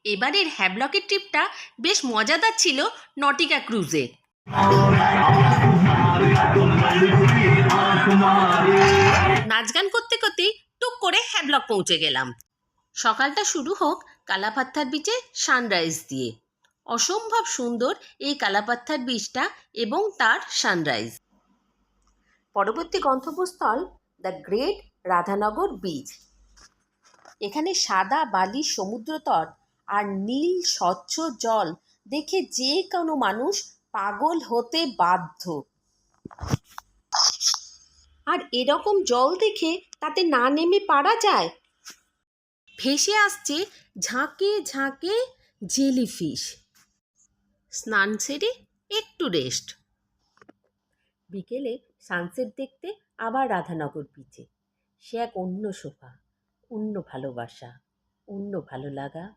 এবারের হ্যাভলকের ট্রিপটা বেশ মজাদার ছিল নটিকা ক্রুজে। নাচ গান করতে করতেই টুক করে হ্যাভলক পৌঁছে গেলাম। সকালটা শুরু হোক কালাপাত্থার বিচে সানরাইজ দিয়ে। অসম্ভব সুন্দর এই কালাপাত্থার বিচটা এবং তার সানরাইজ। পরবর্তী গন্তব্যস্থল দ্য গ্রেট রাধানগর বিচ। এখানে সাদা বালির সমুদ্রতট আর নীল স্বচ্ছ জল দেখে যে কোনো মানুষ পাগল হতে বাধ্য। আর এরকম জল দেখে তাতে না নেমে পারা যায়? ভেসে আসছে ঝাঁকে ঝাঁকে জেলিফিশ। স্নান সেরে একটু রেস্ট। বিকেলে সানসেট দেখতে আবার রাধানগর বিচে। সে এক অন্য শোভা, অন্য ভালোবাসা, অন্য ভালো লাগা।